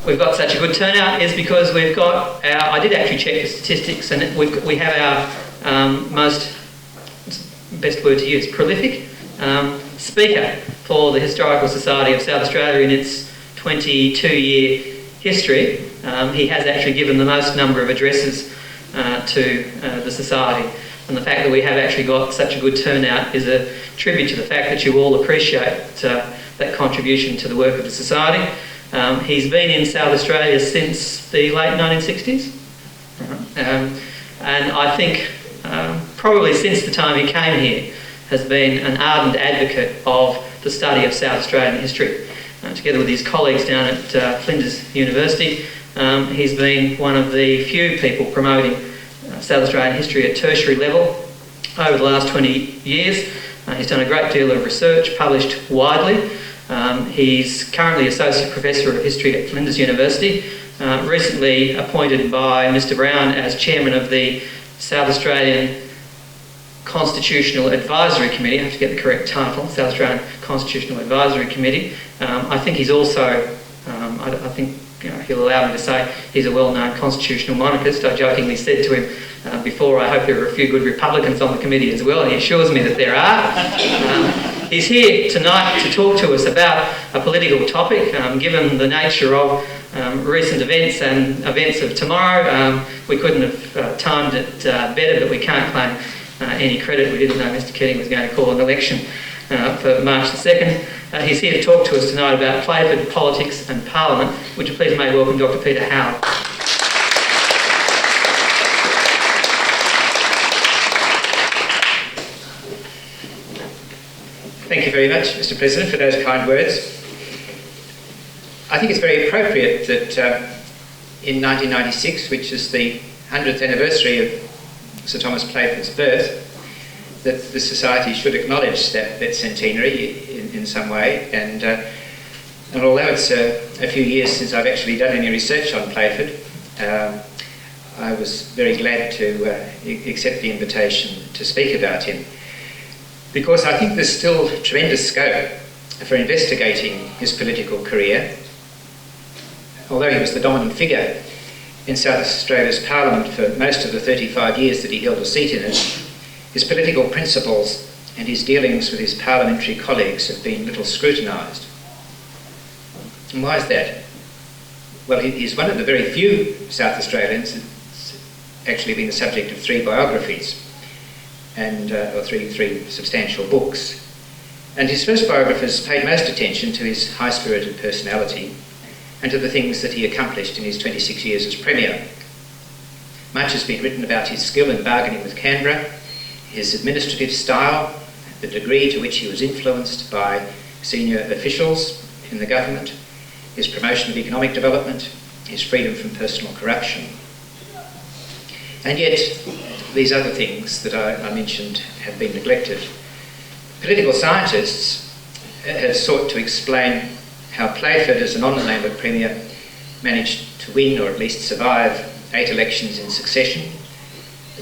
we've got such a good turnout is because we've got our, I did actually check the statistics, and we have our most, best word to use, prolific speaker for the Historical Society of South Australia in its 22-year history. He has actually given the most number of addresses to the Society, and the fact that we have actually got such a good turnout is a tribute to the fact that you all appreciate that contribution to the work of the Society. He's been in South Australia since the late 1960s, and I think probably since the time he came here has been an ardent advocate of the study of South Australian history. Together with his colleagues down at Flinders University, he's been one of the few people promoting South Australian history at tertiary level over the last 20 years. He's done a great deal of research, published widely. He's currently Associate Professor of History at Flinders University, recently appointed by Mr Brown as Chairman of the South Australian Constitutional Advisory Committee. I have to get the correct title, South Australian Constitutional Advisory Committee. I think he's also, I think he'll allow me to say, he's a well-known constitutional monarchist. I jokingly said to him before, I hope there are a few good Republicans on the committee as well, and he assures me that there are. He's here tonight to talk to us about a political topic. Given the nature of recent events and events of tomorrow, we couldn't have timed it better, but we can't claim any credit. We didn't know Mr Keating was going to call an election for March the 2nd. He's here to talk to us tonight about Playford, politics and Parliament. Would you please make welcome Dr Peter Howell. Thank you very much, Mr President, for those kind words. I think it's very appropriate that in 1996, which is the 100th anniversary of Sir Thomas Playford's birth, that the Society should acknowledge that centenary in some way. And although it's a few years since I've actually done any research on Playford, I was very glad to accept the invitation to speak about him, because I think there's still tremendous scope for investigating his political career. Although he was the dominant figure in South Australia's Parliament for most of the 35 years that he held a seat in it, his political principles and his dealings with his parliamentary colleagues have been little scrutinised. And why is that? Well, he's one of the very few South Australians that's actually been the subject of 3 biographies, and or three substantial books. And his first biographers paid most attention to his high-spirited personality and to the things that he accomplished in his 26 years as Premier. Much has been written about his skill in bargaining with Canberra, his administrative style, the degree to which he was influenced by senior officials in the government, his promotion of economic development, his freedom from personal corruption. And yet, these other things that I mentioned have been neglected. Political scientists have sought to explain how Playford, as an on-the-name Premier, managed to win, or at least survive, 8 elections in succession,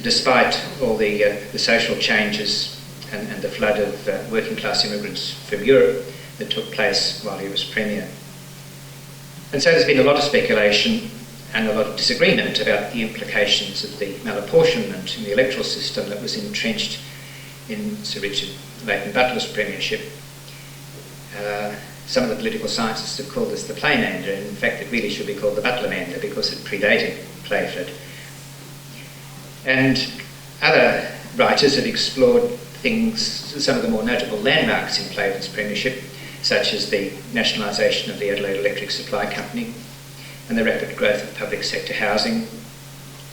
despite all the social changes and the flood of working-class immigrants from Europe that took place while he was Premier. And so there's been a lot of speculation and a lot of disagreement about the implications of the malapportionment in the electoral system that was entrenched in Sir Richard Leighton Butler's premiership. Some of the political scientists have called this the Playmander, and in fact it really should be called the Butlermander because it predated Playford. And other writers have explored things, some of the more notable landmarks in Playford's premiership, such as the nationalisation of the Adelaide Electric Supply Company and the rapid growth of public sector housing,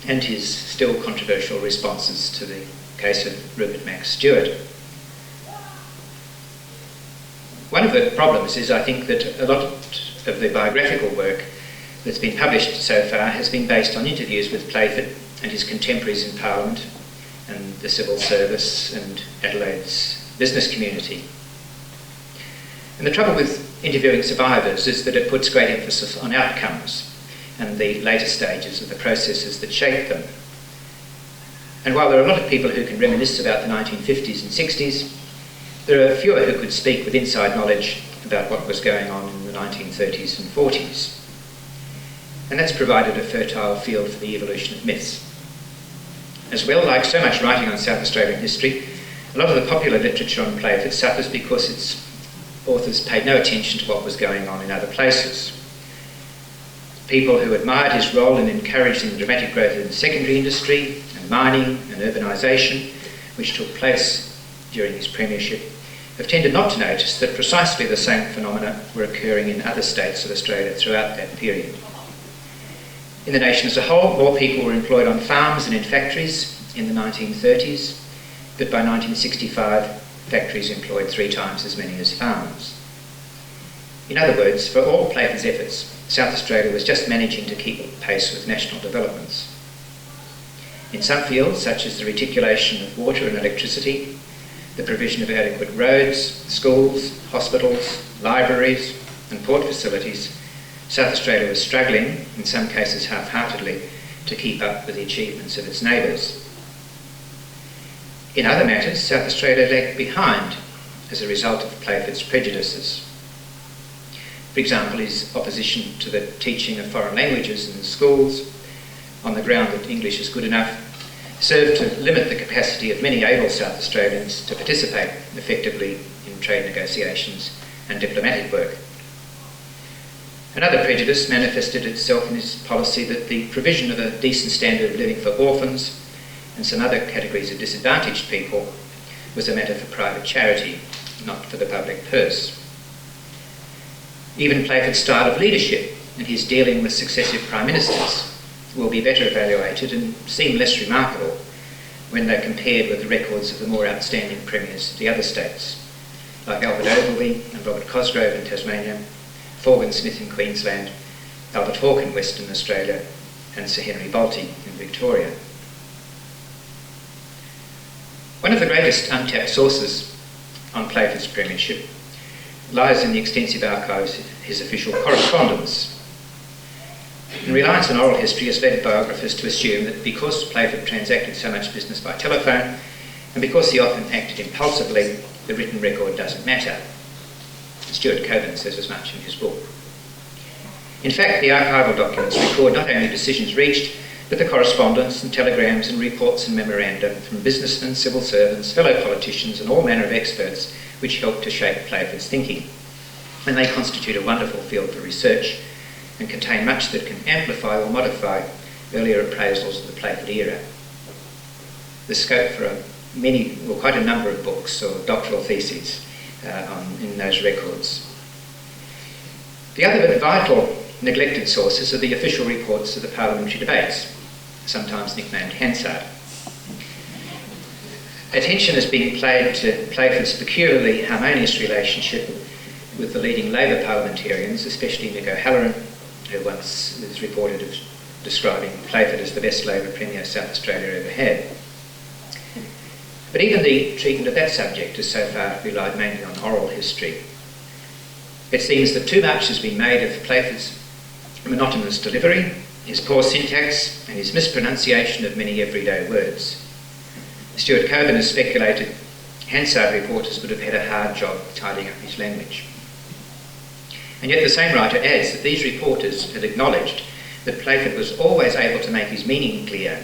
and his still controversial responses to the case of Rupert Max Stewart. One of the problems is, I think, that a lot of the biographical work that's been published so far has been based on interviews with Playford and his contemporaries in Parliament and the civil service and Adelaide's business community. And the trouble with interviewing survivors is that it puts great emphasis on outcomes and the later stages of the processes that shape them. And while there are a lot of people who can reminisce about the 1950s and 60s, there are fewer who could speak with inside knowledge about what was going on in the 1930s and 40s. and that's provided a fertile field for the evolution of myths. As well, like so much writing on South Australian history, a lot of the popular literature on Playford suffers because its authors paid no attention to what was going on in other places. People who admired his role in encouraging the dramatic growth in the secondary industry and mining and urbanisation, which took place during his premiership, have tended not to notice that precisely the same phenomena were occurring in other states of Australia throughout that period. In the nation as a whole, more people were employed on farms and in factories in the 1930s, but by 1965, factories employed 3 times as many as farms. In other words, for all Playford's efforts, South Australia was just managing to keep pace with national developments. In some fields, such as the reticulation of water and electricity, the provision of adequate roads, schools, hospitals, libraries and port facilities, South Australia was struggling, in some cases half-heartedly, to keep up with the achievements of its neighbours. In other matters, South Australia lagged behind as a result of Playford's prejudices. For example, his opposition to the teaching of foreign languages in the schools, on the ground that English is good enough, served to limit the capacity of many able South Australians to participate effectively in trade negotiations and diplomatic work. Another prejudice manifested itself in his policy that the provision of a decent standard of living for orphans and some other categories of disadvantaged people was a matter for private charity, not for the public purse. Even Playford's style of leadership and his dealing with successive prime ministers will be better evaluated and seem less remarkable when they're compared with the records of the more outstanding premiers of the other states, like Albert Ogilvie and Robert Cosgrove in Tasmania, Forgan Smith in Queensland, Albert Hawke in Western Australia, and Sir Henry Bolte in Victoria. One of the greatest untapped sources on Playford's premiership lies in the extensive archives of his official correspondence. And reliance on oral history has led biographers to assume that because Playford transacted so much business by telephone, and because he often acted impulsively, the written record doesn't matter. Stuart Coburn says as much in his book. In fact, the archival documents record not only decisions reached, but the correspondence and telegrams and reports and memoranda from businessmen, civil servants, fellow politicians and all manner of experts which helped to shape Playford's thinking. And they constitute a wonderful field for research and contain much that can amplify or modify earlier appraisals of the Playford era. The scope for quite a number of books or doctoral theses in those records. The other but vital neglected sources are the official reports of the parliamentary debates, sometimes nicknamed Hansard. Attention has been paid to Playford's peculiarly harmonious relationship with the leading Labor parliamentarians, especially Nick O'Halloran, who once was reported as describing Playford as the best Labor Premier South Australia ever had. But even the treatment of that subject has so far relied mainly on oral history. It seems that too much has been made of Playford's monotonous delivery, his poor syntax, and his mispronunciation of many everyday words. Stuart Coburn has speculated Hansard reporters would have had a hard job tidying up his language. And yet the same writer adds that these reporters had acknowledged that Playford was always able to make his meaning clear,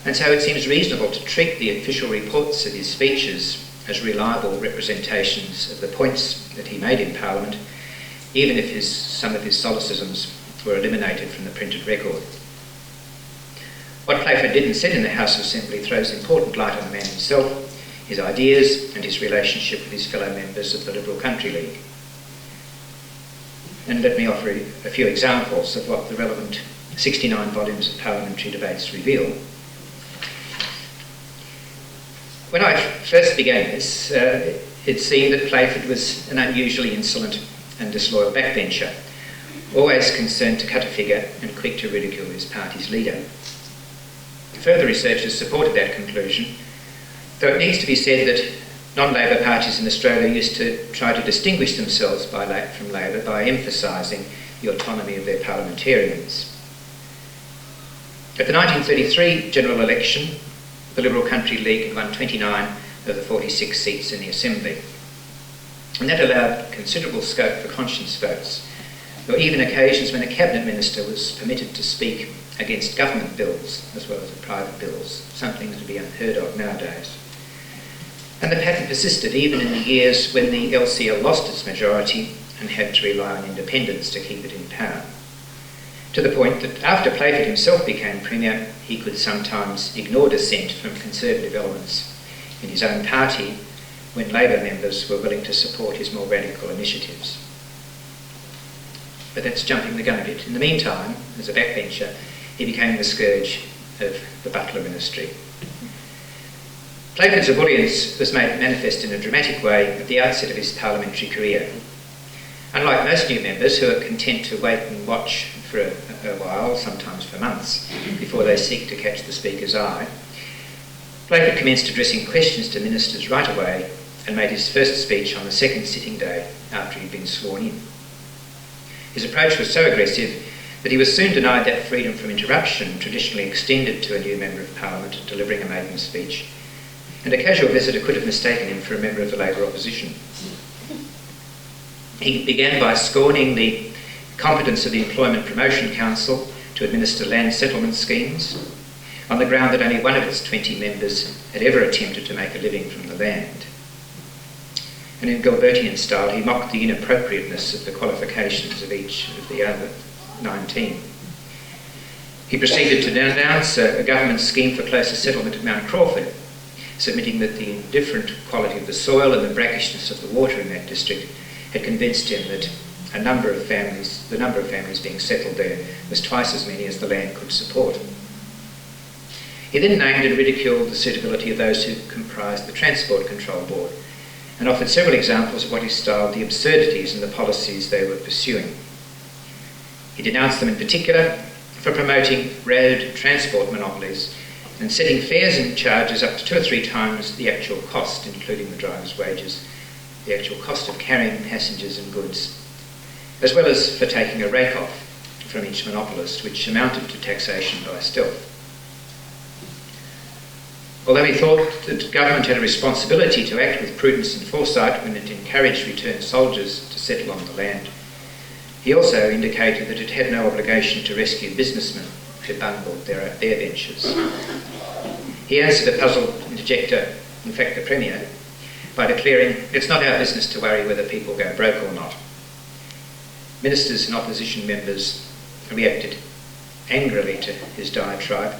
and so it seems reasonable to treat the official reports of his speeches as reliable representations of the points that he made in Parliament, even if some of his solecisms were eliminated from the printed record. What Playford did and said in the House of Assembly throws important light on the man himself, his ideas and his relationship with his fellow members of the Liberal Country League. And let me offer a few examples of what the relevant 69 volumes of parliamentary debates reveal. When I first began this, it seemed that Playford was an unusually insolent and disloyal backbencher, always concerned to cut a figure and quick to ridicule his party's leader. Further research has supported that conclusion, though it needs to be said that non-Labor parties in Australia used to try to distinguish themselves from Labor by emphasising the autonomy of their parliamentarians. At the 1933 general election, the Liberal Country League had won 29 of the 46 seats in the Assembly, and that allowed considerable scope for conscience votes, or even occasions when a cabinet minister was permitted to speak against government bills as well as private bills, something that would be unheard of nowadays. And the pattern persisted even in the years when the LCL lost its majority and had to rely on independents to keep it in power, to the point that after Playford himself became Premier, he could sometimes ignore dissent from conservative elements in his own party when Labor members were willing to support his more radical initiatives. But that's jumping the gun a bit. In the meantime, as a backbencher, he became the scourge of the Butler ministry. Playford's ebullience was made manifest in a dramatic way at the outset of his parliamentary career. Unlike most new members who are content to wait and watch for a while, sometimes for months, before they seek to catch the Speaker's eye, Playford commenced addressing questions to ministers right away and made his first speech on the second sitting day after he'd been sworn in. His approach was so aggressive that he was soon denied that freedom from interruption traditionally extended to a new Member of Parliament delivering a maiden speech, and a casual visitor could have mistaken him for a member of the Labor opposition. He began by scorning the competence of the Employment Promotion Council to administer land settlement schemes on the ground that only one of its 20 members had ever attempted to make a living from the land. And in Gilbertian style, he mocked the inappropriateness of the qualifications of each of the other 19. He proceeded to denounce a government scheme for closer settlement at Mount Crawford, submitting that the indifferent quality of the soil and the brackishness of the water in that district had convinced him that the number of families being settled there was twice as many as the land could support. He then named and ridiculed the suitability of those who comprised the Transport Control Board and offered several examples of what he styled the absurdities in the policies they were pursuing. He denounced them in particular for promoting road transport monopolies and setting fares and charges up to 2 or 3 times the actual cost, including the driver's wages, the actual cost of carrying passengers and goods, as well as for taking a rake off from each monopolist, which amounted to taxation by stealth. Although he thought that government had a responsibility to act with prudence and foresight when it encouraged returned soldiers to settle on the land, he also indicated that it had no obligation to rescue businessmen who bungled their ventures. He answered a puzzled interjector, in fact the Premier, by declaring, "It's not our business to worry whether people go broke or not." Ministers and opposition members reacted angrily to his diatribe,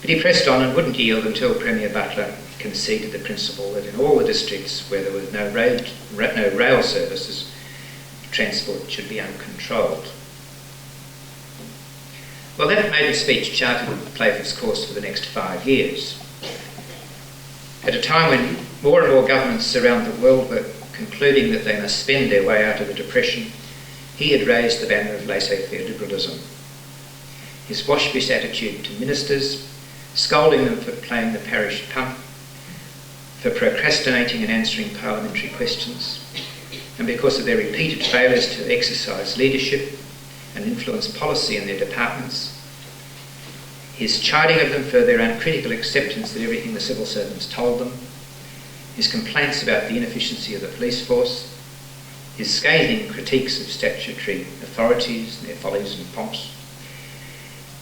but he pressed on and wouldn't yield until Premier Butler conceded the principle that in all the districts where there was no rail services, transport should be uncontrolled. Well, that maiden speech charted Playford's course for the next 5 years. At a time when more and more governments around the world were concluding that they must spend their way out of the Depression, he had raised the banner of laissez-faire liberalism. His wash-fish attitude to ministers, scolding them for playing the parish pump, for procrastinating and answering parliamentary questions, and because of their repeated failures to exercise leadership and influence policy in their departments, his chiding of them for their uncritical acceptance that everything the civil servants told them, his complaints about the inefficiency of the police force, his scathing critiques of statutory authorities and their follies and pomps,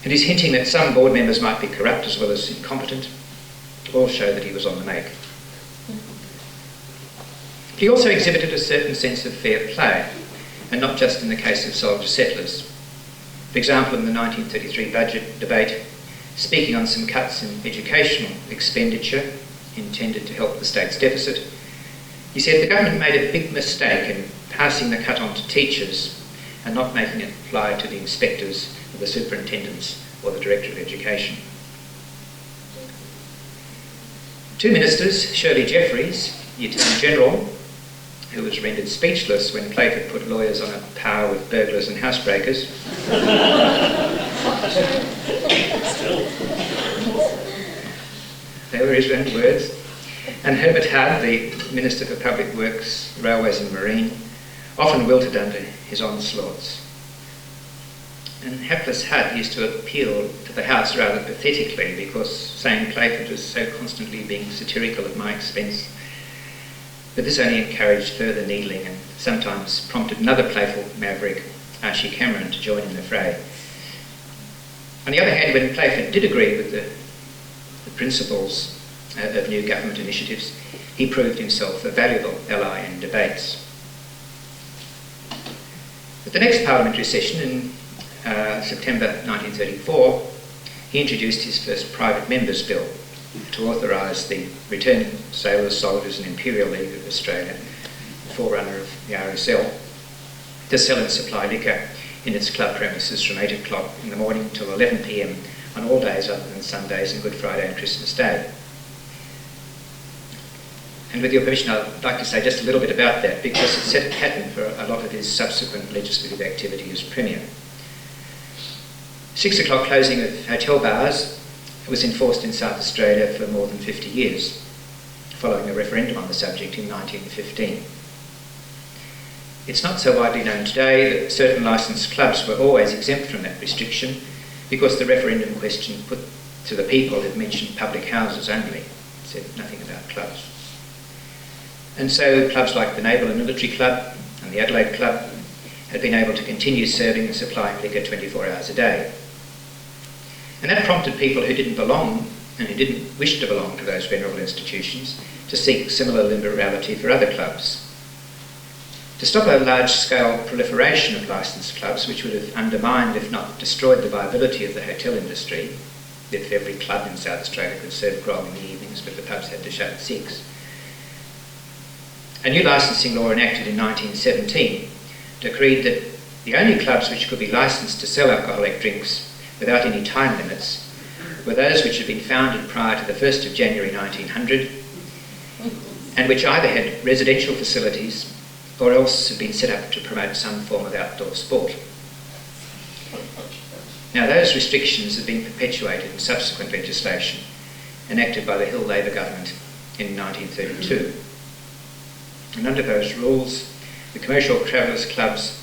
and his hinting that some board members might be corrupt as well as incompetent, all show that he was on the make. He also exhibited a certain sense of fair play, and not just in the case of soldier settlers. For example, in the 1933 budget debate, speaking on some cuts in educational expenditure intended to help the state's deficit, he said the government made a big mistake in passing the cut on to teachers and not making it apply to the inspectors or the superintendents or the director of education. 2 ministers, Shirley Jeffreys, the Attorney General, who was rendered speechless when Playford put lawyers on a par with burglars and housebreakers. They were his own words. And Herbert Howell, the Minister for Public Works, Railways and Marine, often wilted under his onslaughts. And hapless Howell used to appeal to the House rather pathetically because saying Playford was so constantly being satirical at my expense. But this only encouraged further needling and sometimes prompted another playful maverick, Archie Cameron to join in the fray. On the other hand, when Playford did agree with the principles of new government initiatives, he proved himself a valuable ally in debates. At the next parliamentary session in September 1934, he introduced his first private members' bill to authorise the Returned Sailors, Soldiers and Imperial League of Australia, the forerunner of the RSL, to sell and supply liquor in its club premises from 8 o'clock in the morning till 11 p.m. on all days other than Sundays and Good Friday and Christmas Day. And with your permission, I'd like to say just a little bit about that, because it set a pattern for a lot of his subsequent legislative activity as Premier. 6 o'clock closing of hotel bars was enforced in South Australia for more than 50 years, following a referendum on the subject in 1915. It's not so widely known today that certain licensed clubs were always exempt from that restriction, because the referendum question put to the people had mentioned public houses only, said nothing about clubs. And so clubs like the Naval and Military Club and the Adelaide Club had been able to continue serving and supplying liquor 24 hours a day. And that prompted people who didn't belong and who didn't wish to belong to those venerable institutions to seek similar liberality for other clubs. To stop a large-scale proliferation of licensed clubs, which would have undermined, if not destroyed, the viability of the hotel industry, if every club in South Australia could serve grog in the evenings but the pubs had to shut at 6, a new licensing law enacted in 1917 decreed that the only clubs which could be licensed to sell alcoholic drinks without any time limits were those which had been founded prior to the 1st of January 1900 and which either had residential facilities or else had been set up to promote some form of outdoor sport. Now, those restrictions have been perpetuated in subsequent legislation enacted by the Hill Labor government in 1932. And under those rules, the commercial travellers clubs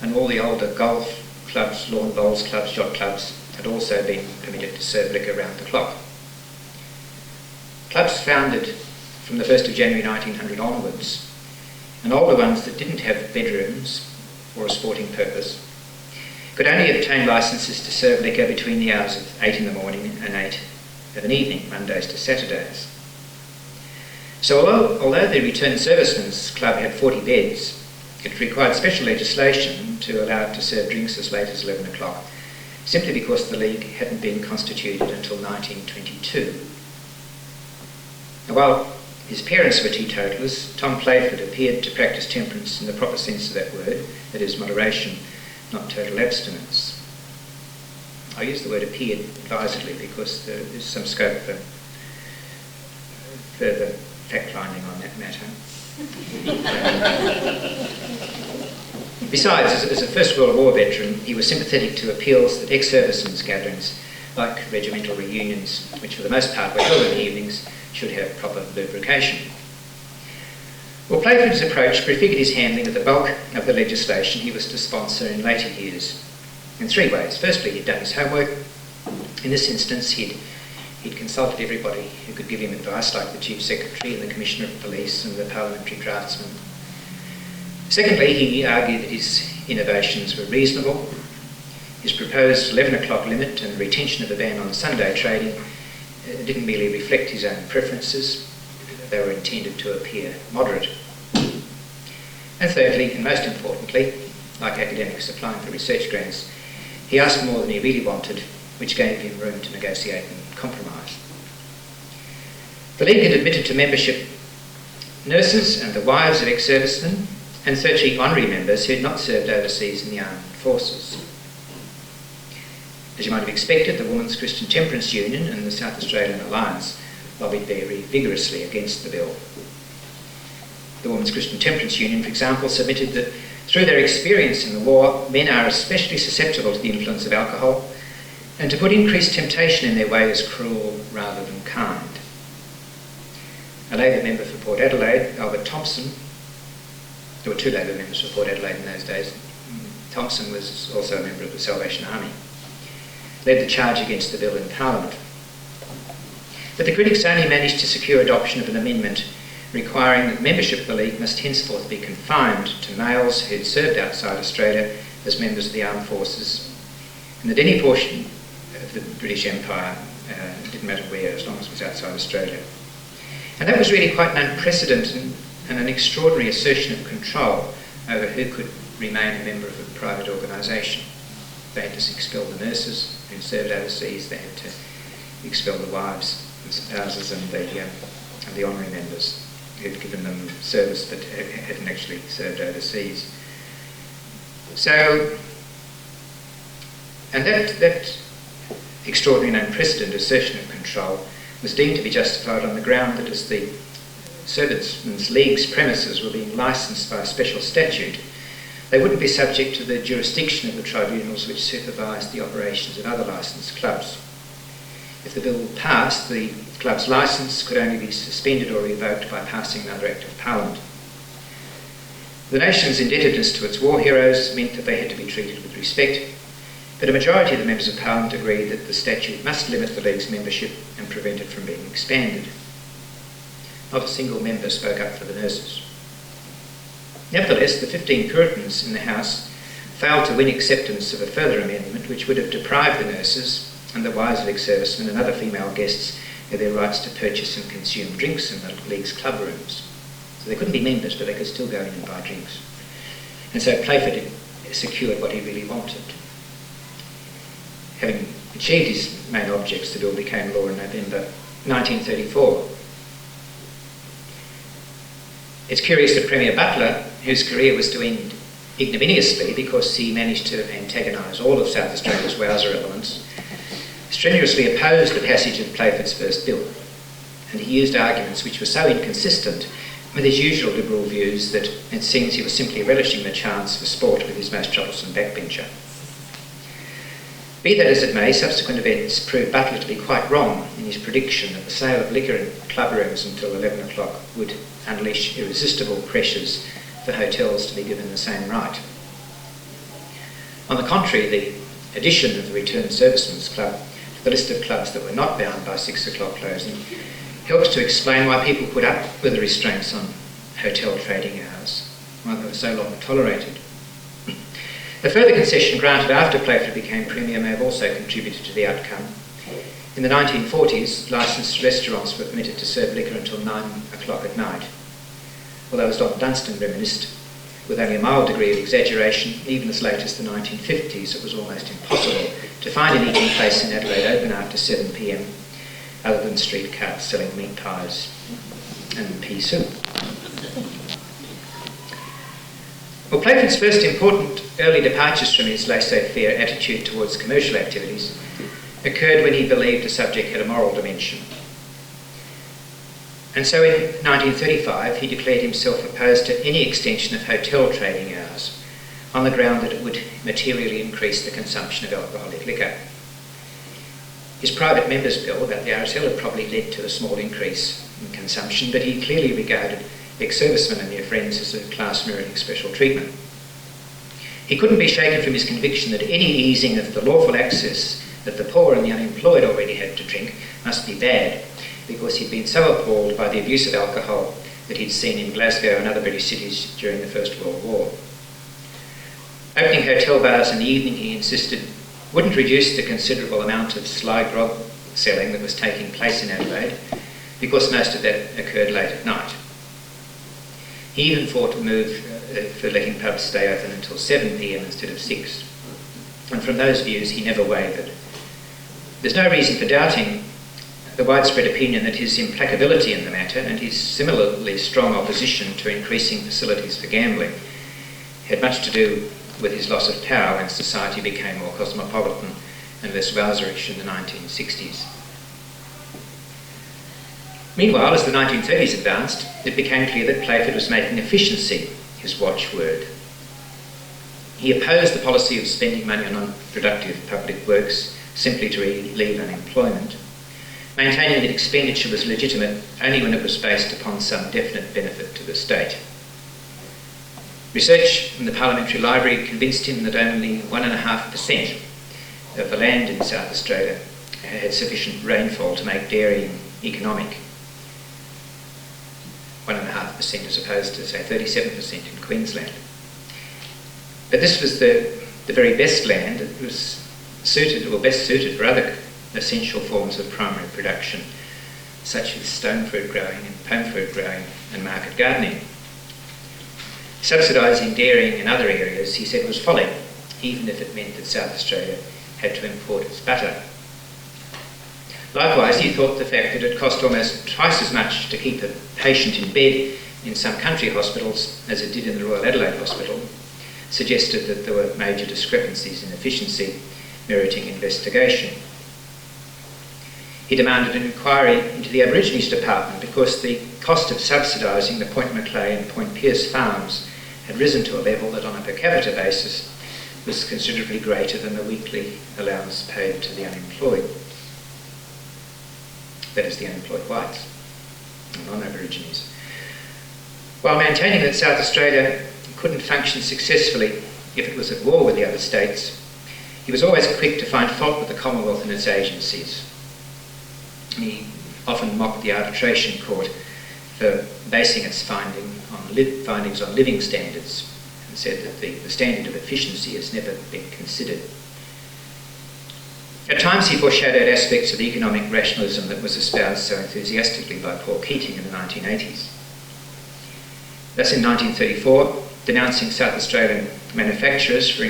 and all the older golf clubs, lawn bowls clubs, yacht clubs had also been permitted to serve liquor round the clock. Clubs founded from the 1st of January 1900 onwards, and older ones that didn't have bedrooms or a sporting purpose, could only obtain licences to serve liquor between the hours of 8 in the morning and 8 of an evening, Mondays to Saturdays. So although the Returned Servicemen's Club had 40 beds, it required special legislation to allow it to serve drinks as late as 11 o'clock, simply because the League hadn't been constituted until 1922. Now, while his parents were teetotalers, Tom Playford appeared to practice temperance in the proper sense of that word, that is, moderation, not total abstinence. I use the word appeared advisedly because there is some scope for further fact-finding on that matter. Besides, as a First World War veteran, he was sympathetic to appeals that ex-servicemen's gatherings, like regimental reunions, which for the most part were held in the evenings, should have proper lubrication. Well, Playford's approach prefigured his handling of the bulk of the legislation he was to sponsor in later years in 3 ways. Firstly, he'd done his homework. In this instance, he'd consulted everybody who could give him advice, like the Chief Secretary and the Commissioner of Police and the Parliamentary Draftsman. Secondly, he argued that his innovations were reasonable. His proposed 11 o'clock limit and retention of the ban on Sunday trading didn't merely reflect his own preferences, they were intended to appear moderate. And thirdly, and most importantly, like academics applying for research grants, he asked more than he really wanted, which gave him room to negotiate and compromise. The League had admitted to membership nurses and the wives of ex-servicemen and 30 honorary members who had not served overseas in the armed forces. As you might have expected, the Women's Christian Temperance Union and the South Australian Alliance lobbied very vigorously against the bill. The Women's Christian Temperance Union, for example, submitted that through their experience in the war, men are especially susceptible to the influence of alcohol, and to put increased temptation in their way is cruel rather than kind. A Labor member for Port Adelaide, Albert Thompson, there were 2 Labor members for Port Adelaide in those days. Thompson was also a member of the Salvation Army, led the charge against the bill in Parliament. But the critics only managed to secure adoption of an amendment requiring that membership of the League must henceforth be confined to males who had served outside Australia as members of the armed forces, and that any portion of the British Empire, it didn't matter where, as long as it was outside Australia. And that was really quite an unprecedented and an extraordinary assertion of control over who could remain a member of a private organisation. They had to expel the nurses who served overseas, they had to expel the wives and spouses and the honorary members who'd given them service but hadn't actually served overseas. So, and that extraordinary and unprecedented assertion of control was deemed to be justified on the ground that as the Servicemen's League's premises were being licensed by a special statute, they wouldn't be subject to the jurisdiction of the tribunals which supervised the operations of other licensed clubs. If the bill passed, the club's licence could only be suspended or revoked by passing another Act of Parliament. The nation's indebtedness to its war heroes meant that they had to be treated with respect, but a majority of the members of Parliament agreed that the statute must limit the League's membership and prevent it from being expanded. Not a single member spoke up for the nurses. Nevertheless, the 15 Puritans in the House failed to win acceptance of a further amendment which would have deprived the nurses and the wives of ex-servicemen and other female guests of their rights to purchase and consume drinks in the League's club rooms. So they couldn't be members, but they could still go in and buy drinks. And so Playford had secured what he really wanted. Having achieved his main objects, the bill became law in November 1934. It's curious that Premier Butler, whose career was to end ignominiously because he managed to antagonise all of South Australia's Wowser elements, strenuously opposed the passage of Playford's first bill, and he used arguments which were so inconsistent with his usual liberal views that it seems he was simply relishing the chance for sport with his most troublesome backbencher. Be that as it may, subsequent events proved Butler to be quite wrong in his prediction that the sale of liquor in club rooms until 11 o'clock would unleash irresistible pressures for hotels to be given the same right. On the contrary, the addition of the Returned Servicemen's Club to the list of clubs that were not bound by 6 o'clock closing helps to explain why people put up with the restraints on hotel trading hours, why they were so long tolerated. A further concession granted after Playford became Premier may have also contributed to the outcome. In the 1940s, licensed restaurants were permitted to serve liquor until 9 o'clock at night. Although, as Dr. Dunstan reminisced, with only a mild degree of exaggeration, even as late as the 1950s, it was almost impossible to find an eating place in Adelaide open after 7 p.m, other than street carts selling meat pies and pea soup. Well, Playford's first important early departures from his laissez-faire attitude towards commercial activities occurred when he believed the subject had a moral dimension. And so in 1935 he declared himself opposed to any extension of hotel trading hours on the ground that it would materially increase the consumption of alcoholic liquor. His private members' bill about the RSL had probably led to a small increase in consumption, but he clearly regarded ex-servicemen and their friends as a class meriting special treatment. He couldn't be shaken from his conviction that any easing of the lawful access that the poor and the unemployed already had to drink must be bad, because he'd been so appalled by the abuse of alcohol that he'd seen in Glasgow and other British cities during the First World War. Opening hotel bars in the evening, he insisted, wouldn't reduce the considerable amount of sly grog selling that was taking place in Adelaide, because most of that occurred late at night. He even fought a move for letting pubs stay open until 7 p.m. instead of 6. And from those views, he never wavered. There's no reason for doubting the widespread opinion that his implacability in the matter and his similarly strong opposition to increasing facilities for gambling had much to do with his loss of power when society became more cosmopolitan and less Wowserish in the 1960s. Meanwhile, as the 1930s advanced, it became clear that Playford was making efficiency his watchword. He opposed the policy of spending money on unproductive public works simply to relieve unemployment, maintaining that expenditure was legitimate only when it was based upon some definite benefit to the state. Research in the Parliamentary Library convinced him that only 1.5% of the land in South Australia had sufficient rainfall to make dairying economic. 1.5% as opposed to, say, 37% in Queensland. But this was the the very best land that was suited or best suited for other essential forms of primary production, such as stone fruit growing and palm fruit growing and market gardening. Subsidising dairying in other areas, he said, was folly, even if it meant that South Australia had to import its butter. Likewise, he thought the fact that it cost almost twice as much to keep a patient in bed in some country hospitals as it did in the Royal Adelaide Hospital suggested that there were major discrepancies in efficiency meriting investigation. He demanded an inquiry into the Aborigines Department because the cost of subsidising the Point Macleay and Point Pearce farms had risen to a level that on a per capita basis was considerably greater than the weekly allowance paid to the unemployed. That is, the unemployed whites, non-Aborigines. While maintaining that South Australia couldn't function successfully if it was at war with the other states, he was always quick to find fault with the Commonwealth and its agencies. He often mocked the arbitration court for basing its findings on living standards and said that the standard of efficiency has never been considered. At times he foreshadowed aspects of economic rationalism that was espoused so enthusiastically by Paul Keating in the 1980s. Thus in 1934, denouncing South Australian manufacturers for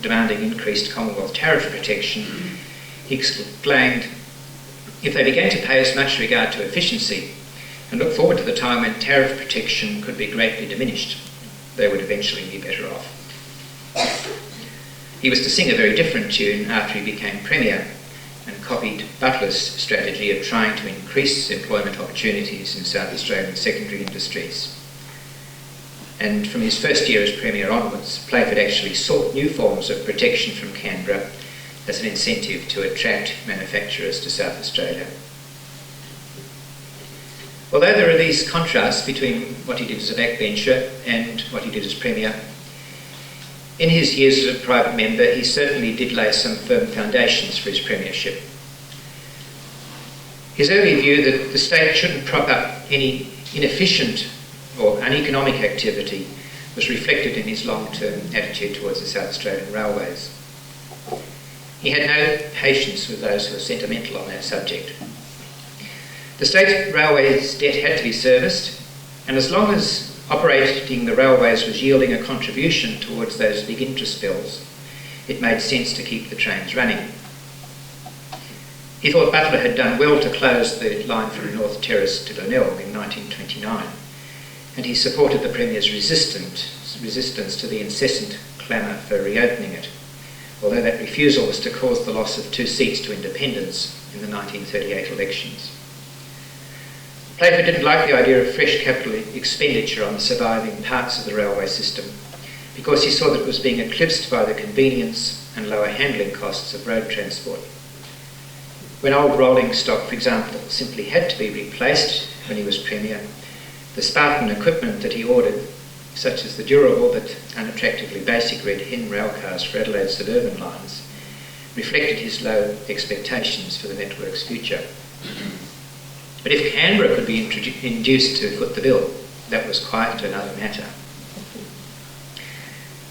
demanding increased Commonwealth tariff protection, he exclaimed, if they began to pay as much regard to efficiency and look forward to the time when tariff protection could be greatly diminished, they would eventually be better off. He was to sing a very different tune after he became Premier and copied Butler's strategy of trying to increase employment opportunities in South Australian secondary industries. And from his first year as Premier onwards, Playford actually sought new forms of protection from Canberra as an incentive to attract manufacturers to South Australia. Although there are these contrasts between what he did as a backbencher and what he did as Premier, in his years as a private member, he certainly did lay some firm foundations for his premiership. His early view that the state shouldn't prop up any inefficient or uneconomic activity was reflected in his long-term attitude towards the South Australian railways. He had no patience with those who were sentimental on that subject. The state railways debt had to be serviced, and as long as operating the railways was yielding a contribution towards those big interest bills, it made sense to keep the trains running. He thought Butler had done well to close the line from North Terrace to Glenelg in 1929, and he supported the Premier's resistance to the incessant clamour for reopening it, although that refusal was to cause the loss of 2 seats to independents in the 1938 elections. Playford didn't like the idea of fresh capital expenditure on the surviving parts of the railway system because he saw that it was being eclipsed by the convenience and lower handling costs of road transport. When old rolling stock, for example, simply had to be replaced when he was Premier, the Spartan equipment that he ordered, such as the durable but unattractively basic red hen rail cars for Adelaide suburban lines, reflected his low expectations for the network's future. But if Canberra could be induced to foot the bill, that was quite another matter.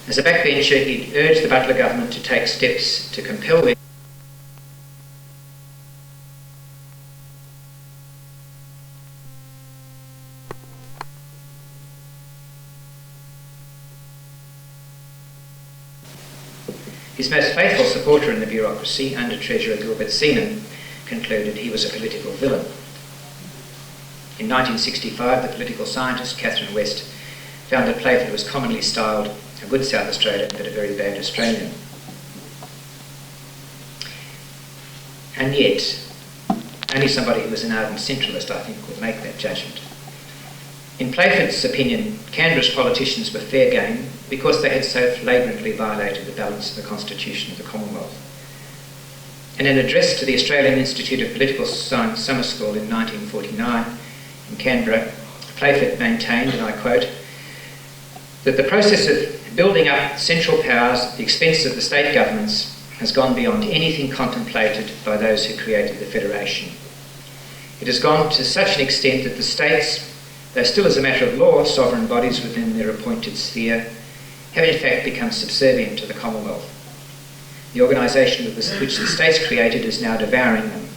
As a backbencher, he urged the Butler government to take steps to compel the His most faithful supporter in the bureaucracy, Under-Treasurer Gilbert Seaman, concluded he was a political villain. In 1965, the political scientist Catherine West found that Playford was commonly styled a good South Australian but a very bad Australian. And yet, only somebody who was an ardent centralist, I think, would make that judgment. In Playford's opinion, Canberra's politicians were fair game because they had so flagrantly violated the balance of the Constitution of the Commonwealth. In an address to the Australian Institute of Political Science Summer School in 1949 in Canberra, Playford maintained, and I quote, that the process of building up central powers at the expense of the state governments has gone beyond anything contemplated by those who created the Federation. It has gone to such an extent that the states, though still as a matter of law sovereign bodies within their appointed sphere, have in fact become subservient to the Commonwealth. The organisation which the states created is now devouring them.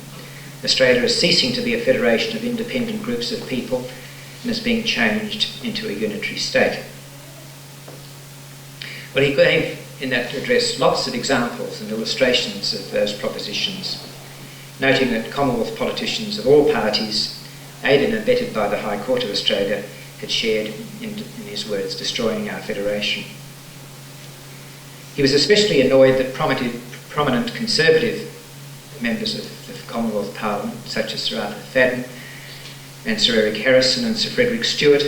Australia is ceasing to be a federation of independent groups of people and is being changed into a unitary state. Well, he gave in that address lots of examples and illustrations of those propositions, noting that Commonwealth politicians of all parties, aided and abetted by the High Court of Australia, had shared, in his words, destroying our federation. He was especially annoyed that prominent Conservative members of the Commonwealth Parliament, such as Sir Arthur Fadden and Sir Eric Harrison and Sir Frederick Stewart,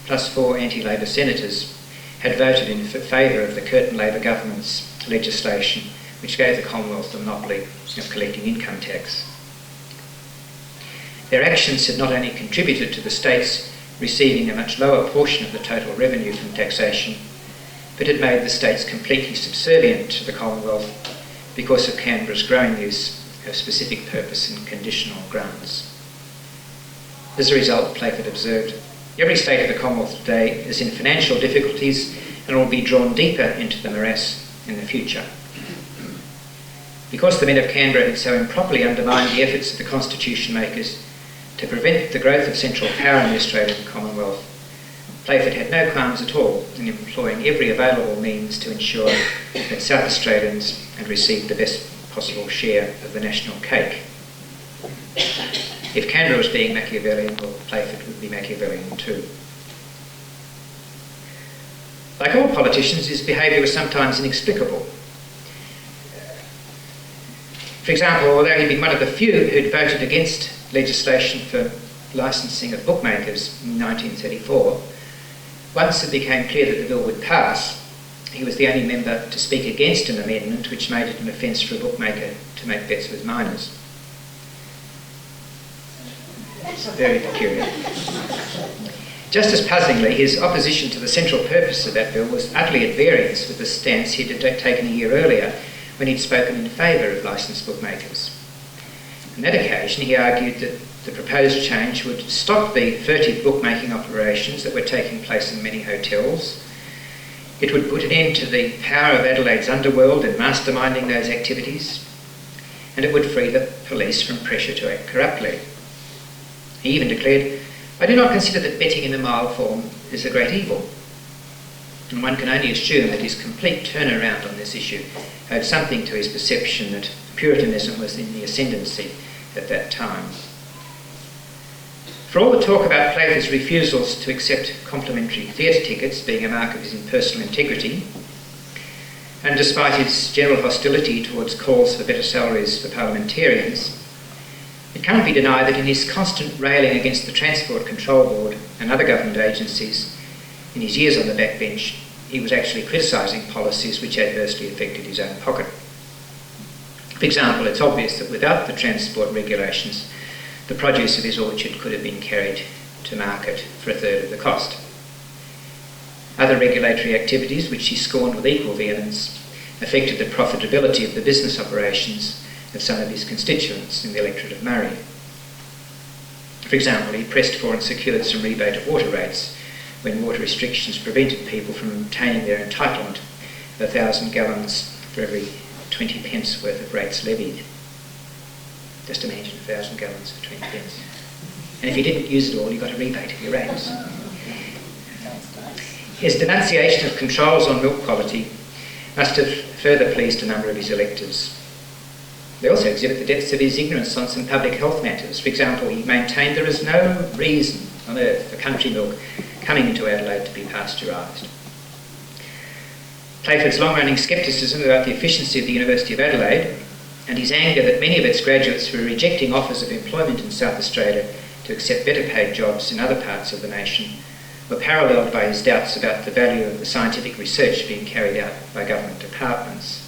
plus 4 anti-Labor senators, had voted in favour of the Curtin Labor government's legislation which gave the Commonwealth the monopoly of collecting income tax. Their actions had not only contributed to the states receiving a much lower portion of the total revenue from taxation, but had made the states completely subservient to the Commonwealth because of Canberra's growing use of specific purpose and conditional grants. As a result, Playford observed, every state of the Commonwealth today is in financial difficulties and will be drawn deeper into the morass in the future. Because the men of Canberra had so improperly undermined the efforts of the constitution makers to prevent the growth of central power in the Australian Commonwealth, Playford had no qualms at all in employing every available means to ensure that South Australians had received the best possible share of the national cake. If Canberra was being Machiavellian, well, Playford would be Machiavellian too. Like all politicians, his behaviour was sometimes inexplicable. For example, although he'd been one of the few who'd voted against legislation for licensing of bookmakers in 1934, once it became clear that the bill would pass, he was the only member to speak against an amendment which made it an offence for a bookmaker to make bets with minors. Very peculiar. Just as puzzlingly, his opposition to the central purpose of that bill was utterly at variance with the stance he'd taken a year earlier when he'd spoken in favour of licensed bookmakers. On that occasion, he argued that the proposed change would stop the furtive bookmaking operations that were taking place in many hotels. It would put an end to the power of Adelaide's underworld in masterminding those activities, and it would free the police from pressure to act corruptly. He even declared, "I do not consider that betting in a mild form is a great evil." And one can only assume that his complete turnaround on this issue owed something to his perception that Puritanism was in the ascendancy at that time. For all the talk about Playford's refusals to accept complimentary theatre tickets being a mark of his impersonal integrity, and despite his general hostility towards calls for better salaries for parliamentarians, it cannot be denied that in his constant railing against the Transport Control Board and other government agencies, in his years on the backbench, he was actually criticising policies which adversely affected his own pocket. For example, it's obvious that without the transport regulations, the produce of his orchard could have been carried to market for a third of the cost. Other regulatory activities, which he scorned with equal vehemence, affected the profitability of the business operations of some of his constituents in the electorate of Murray. For example, he pressed for and secured some rebate of water rates when water restrictions prevented people from obtaining their entitlement of 1,000 gallons for every 20 pence worth of rates levied. Just imagine 1,000 gallons for 20 pence. And if you didn't use it all, you got a rebate of your rates. His denunciation of controls on milk quality must have further pleased a number of his electors. They also exhibit the depths of his ignorance on some public health matters. For example, he maintained there is no reason on earth for country milk coming into Adelaide to be pasteurised. Playford's long-running scepticism about the efficiency of the University of Adelaide and his anger that many of its graduates were rejecting offers of employment in South Australia to accept better paid jobs in other parts of the nation were paralleled by his doubts about the value of the scientific research being carried out by government departments.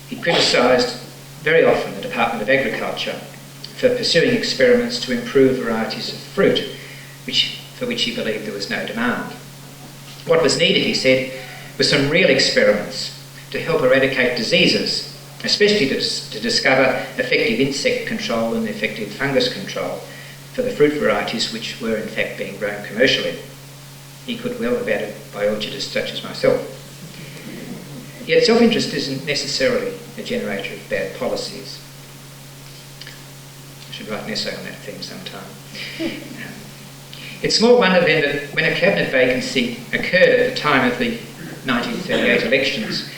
He criticised very often the Department of Agriculture for pursuing experiments to improve varieties of fruit, for which he believed there was no demand. What was needed, he said, were some real experiments to help eradicate diseases, especially to discover effective insect control and effective fungus control for the fruit varieties which were in fact being grown commercially. He could well have added by orchardists such as myself. Yet self-interest isn't necessarily a generator of bad policies. I should write an essay on that theme sometime. It's small wonder then that when a cabinet vacancy occurred at the time of the 1938 elections,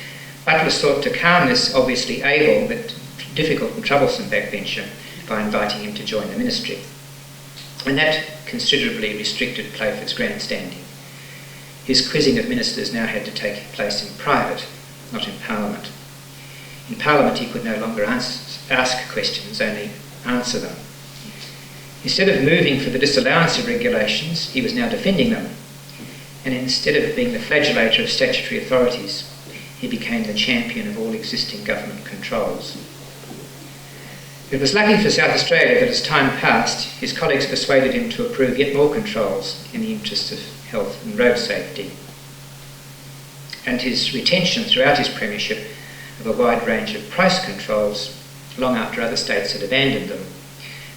Butler sought to calm this obviously able but difficult and troublesome backbencher by inviting him to join the ministry. And that considerably restricted Playford's grandstanding. His quizzing of ministers now had to take place in private, not in Parliament. In Parliament he could no longer ask questions, only answer them. Instead of moving for the disallowance of regulations, he was now defending them. And instead of being the flagellator of statutory authorities, he became the champion of all existing government controls. It was lucky for South Australia that as time passed, his colleagues persuaded him to approve yet more controls in the interests of health and road safety. And his retention throughout his premiership of a wide range of price controls, long after other states had abandoned them,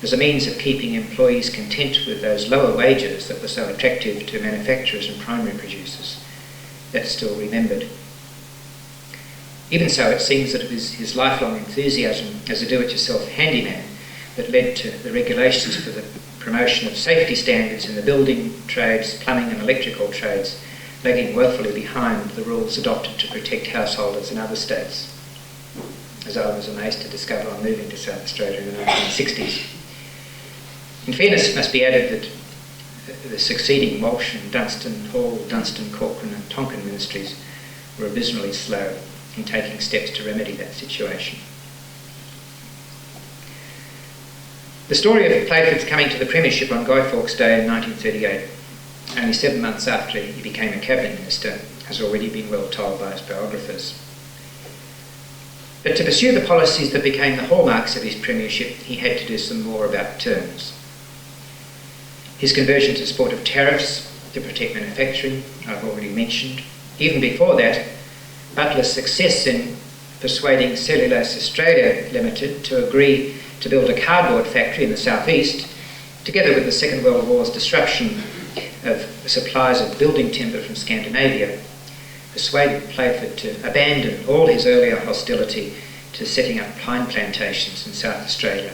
as a means of keeping employees content with those lower wages that were so attractive to manufacturers and primary producers, that's still remembered. Even so, it seems that it was his lifelong enthusiasm as a do-it-yourself handyman that led to the regulations for the promotion of safety standards in the building trades, plumbing and electrical trades, lagging woefully behind the rules adopted to protect householders in other states, as I was amazed to discover on moving to South Australia in the 1960s. In fairness, it must be added that the succeeding Walsh and Dunstan, Hall, Dunstan, Corcoran and Tonkin ministries were abysmally slow in taking steps to remedy that situation. The story of Playford's coming to the premiership on Guy Fawkes Day in 1938, only 7 months after he became a cabinet minister, has already been well told by his biographers. But to pursue the policies that became the hallmarks of his premiership, he had to do some more about terms. His conversion to support of tariffs to protect manufacturing, I've already mentioned. Even before that, Butler's success in persuading Cellulose Australia Limited to agree to build a cardboard factory in the southeast, together with the Second World War's disruption of supplies of building timber from Scandinavia, persuaded Playford to abandon all his earlier hostility to setting up pine plantations in South Australia.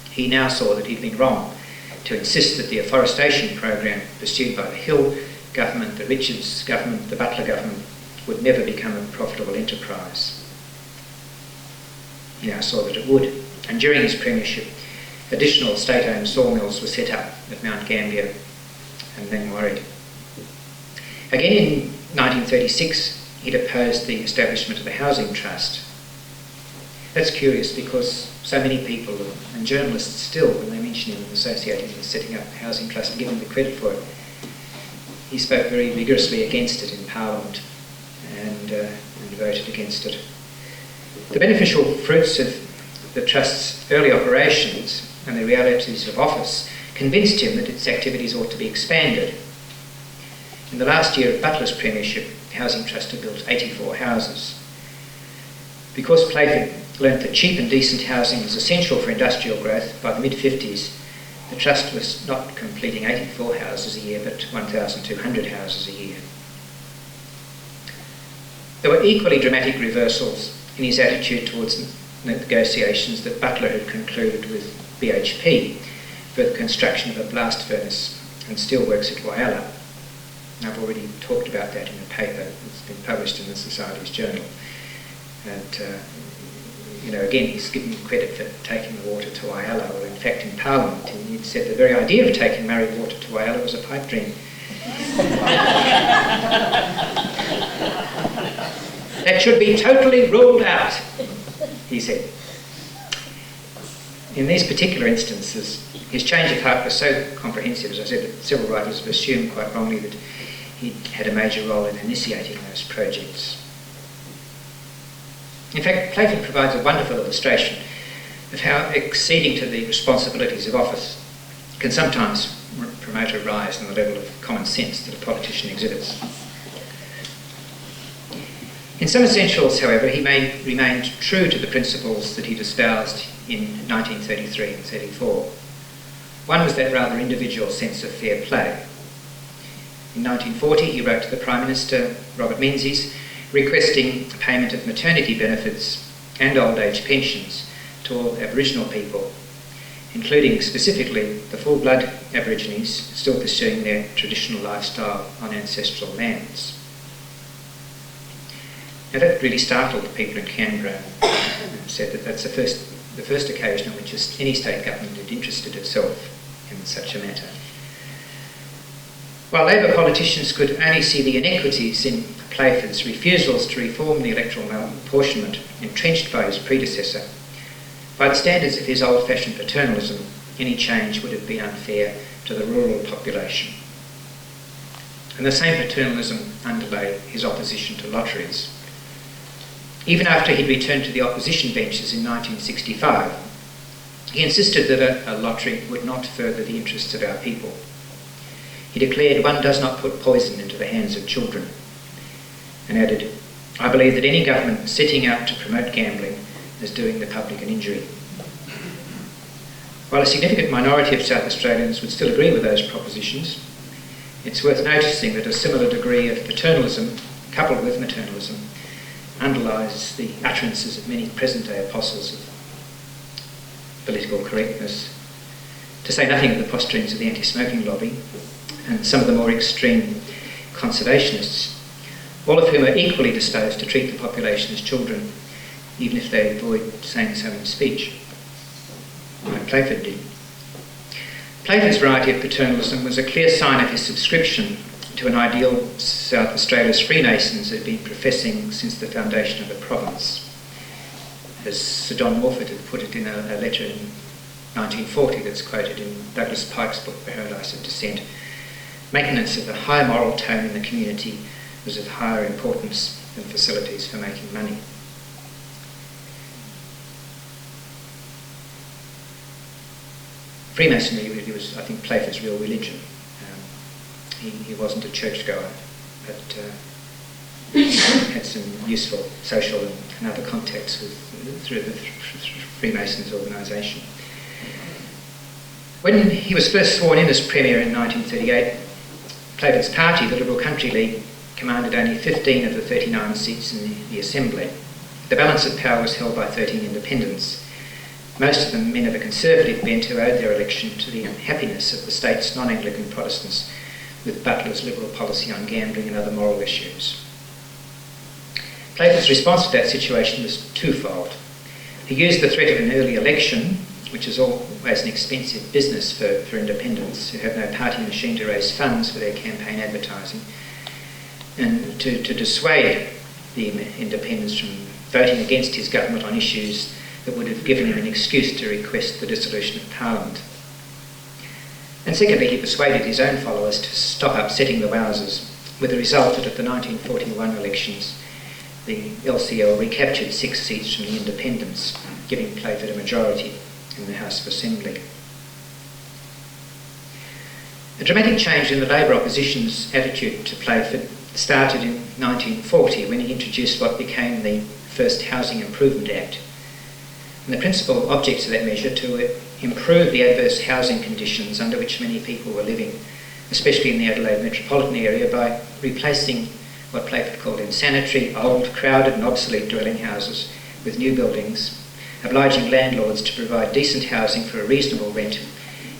He now saw that he'd been wrong to insist that the afforestation program pursued by the Hill government, the Richards government, the Butler government would never become a profitable enterprise. He now saw that it would, and during his premiership, additional state-owned sawmills were set up at Mount Gambier and then Warwick. Again in 1936, he'd opposed the establishment of the Housing Trust. That's curious because so many people, and journalists still, when they mention him and associate him with setting up the Housing Trust and give him the credit for it, he spoke very vigorously against it in Parliament and voted against it. The beneficial fruits of the Trust's early operations and the realities of office convinced him that its activities ought to be expanded. In the last year of Butler's premiership, the Housing Trust had built 84 houses. Because Playford learnt that cheap and decent housing was essential for industrial growth, by the mid-50s, the Trust was not completing 84 houses a year, but 1,200 houses a year. There were equally dramatic reversals in his attitude towards negotiations that Butler had concluded with BHP for the construction of a blast furnace and steelworks at Whyalla. I've already talked about that in a paper that's been published in the Society's Journal. And, again, he's given credit for taking the water to Whyalla. Well, in fact, in Parliament, he'd said the very idea of taking Murray water to Whyalla was a pipe dream. That should be totally ruled out, he said. In these particular instances, his change of heart was so comprehensive, as I said, that several writers have assumed quite wrongly that he had a major role in initiating those projects. In fact, Playford provides a wonderful illustration of how acceding to the responsibilities of office can sometimes promote a rise in the level of common sense that a politician exhibits. In some essentials, however, he remained true to the principles that he'd espoused in 1933 and 34. One was that rather individual sense of fair play. In 1940, he wrote to the Prime Minister, Robert Menzies, requesting payment of maternity benefits and old age pensions to all Aboriginal people, including specifically the full-blood Aborigines still pursuing their traditional lifestyle on ancestral lands. Now that really startled the people in Canberra and said that that's the first occasion on which any state government had interested itself in such a matter. While Labor politicians could only see the inequities in Playford's refusals to reform the electoral apportionment entrenched by his predecessor, by the standards of his old-fashioned paternalism, any change would have been unfair to the rural population. And the same paternalism underlay his opposition to lotteries. Even after he'd returned to the opposition benches in 1965, he insisted that a lottery would not further the interests of our people. He declared, "One does not put poison into the hands of children," and added, "I believe that any government setting out to promote gambling is doing the public an injury." While a significant minority of South Australians would still agree with those propositions, it's worth noticing that a similar degree of paternalism, coupled with maternalism, underlies the utterances of many present-day apostles of political correctness, to say nothing of the posturings of the anti-smoking lobby and some of the more extreme conservationists, all of whom are equally disposed to treat the population as children, even if they avoid saying so in speech, like Playford did. Playford's variety of paternalism was a clear sign of his subscription to an ideal South Australia's Freemasons had been professing since the foundation of the province. As Sir John Morford had put it in a letter in 1940 that's quoted in Douglas Pike's book, Paradise of Dissent, maintenance of the high moral tone in the community was of higher importance than facilities for making money. Freemasonry really was, I think, Playford's real religion. He wasn't a churchgoer, but had some useful social and other contacts through the Freemasons organisation. When he was first sworn in as Premier in 1938, Playford's party, the Liberal Country League, commanded only 15 of the 39 seats in the Assembly. The balance of power was held by 13 independents, most of them men of a conservative bent who owed their election to the unhappiness of the state's non-Anglican Protestants with Butler's liberal policy on gambling and other moral issues. Playford's response to that situation was twofold. He used the threat of an early election, which is always an expensive business for independents who have no party machine to raise funds for their campaign advertising, and to dissuade the independents from voting against his government on issues that would have given him an excuse to request the dissolution of Parliament. And secondly, he persuaded his own followers to stop upsetting the Wowsers, with the result that at the 1941 elections, the LCL recaptured 6 seats from the independents, giving Playford a majority in the House of Assembly. A dramatic change in the Labor opposition's attitude to Playford started in 1940 when he introduced what became the first Housing Improvement Act. And the principal objects of that measure to improve the adverse housing conditions under which many people were living, especially in the Adelaide metropolitan area, by replacing what Playford called insanitary, old, crowded and obsolete dwelling houses with new buildings, obliging landlords to provide decent housing for a reasonable rent,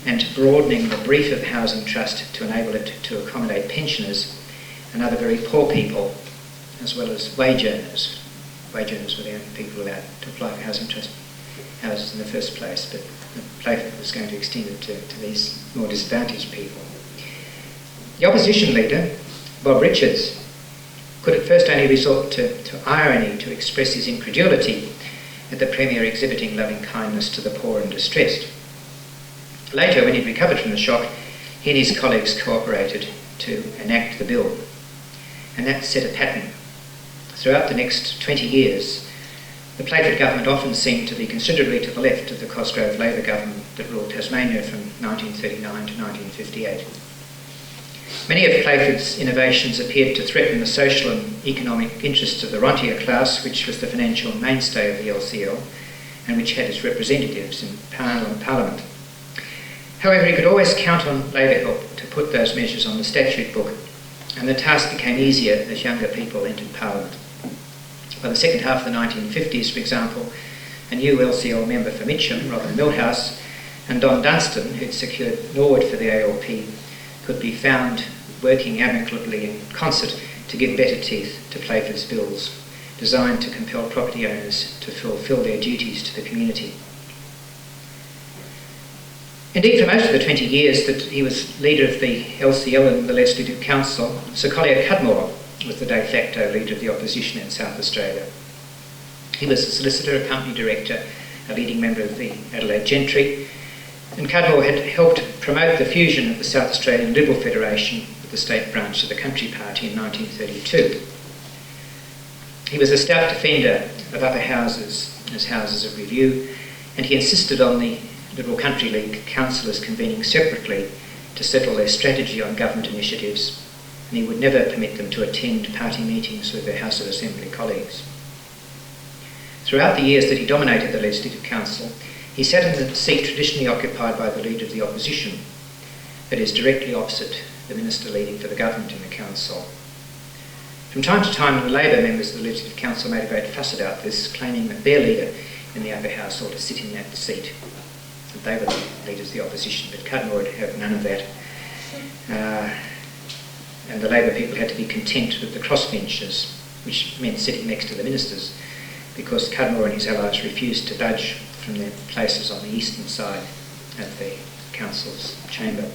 and broadening the brief of Housing Trust to enable it to accommodate pensioners and other very poor people, as well as wage earners. Wage earners were the only people allowed to apply for Housing Trust houses in the first place, but Playford was going to extend it to these more disadvantaged people. The opposition leader, Bob Richards, could at first only resort to irony to express his incredulity at the Premier exhibiting loving kindness to the poor and distressed. Later, when he'd recovered from the shock, he and his colleagues cooperated to enact the bill, and that set a pattern. Throughout the next 20 years, the Playford government often seemed to be considerably to the left of the Cosgrove Labor government that ruled Tasmania from 1939 to 1958. Many of Playford's innovations appeared to threaten the social and economic interests of the rentier class, which was the financial mainstay of the LCL and which had its representatives in Parliament. However, he could always count on Labor help to put those measures on the statute book, and the task became easier as younger people entered Parliament. By the second half of the 1950s, for example, a new LCL member for Mitcham, Robin Millhouse, and Don Dunstan, who'd secured Norwood for the ALP, could be found working amicably in concert to give better teeth to Playford's bills, designed to compel property owners to fulfil their duties to the community. Indeed, for most of the 20 years that he was leader of the LCL and the Legislative Council, Sir Collier Cudmore was the de facto leader of the opposition in South Australia. He was a solicitor, a company director, a leading member of the Adelaide Gentry, and Cudmore had helped promote the fusion of the South Australian Liberal Federation with the state branch of the Country Party in 1932. He was a stout defender of upper houses as houses of review, and he insisted on the Liberal Country League councillors convening separately to settle their strategy on government initiatives, and he would never permit them to attend party meetings with their House of Assembly colleagues. Throughout the years that he dominated the Legislative Council, he sat in the seat traditionally occupied by the Leader of the Opposition, that is, directly opposite the Minister leading for the government in the Council. From time to time, the Labor members of the Legislative Council made a great fuss about this, claiming that their leader in the upper house ought to sit in that seat. That they were the leaders of the opposition, but Cudmore would have none of that. And the Labor people had to be content with the crossbenches, which meant sitting next to the ministers, because Cudmore and his allies refused to budge from their places on the eastern side of the council's chamber.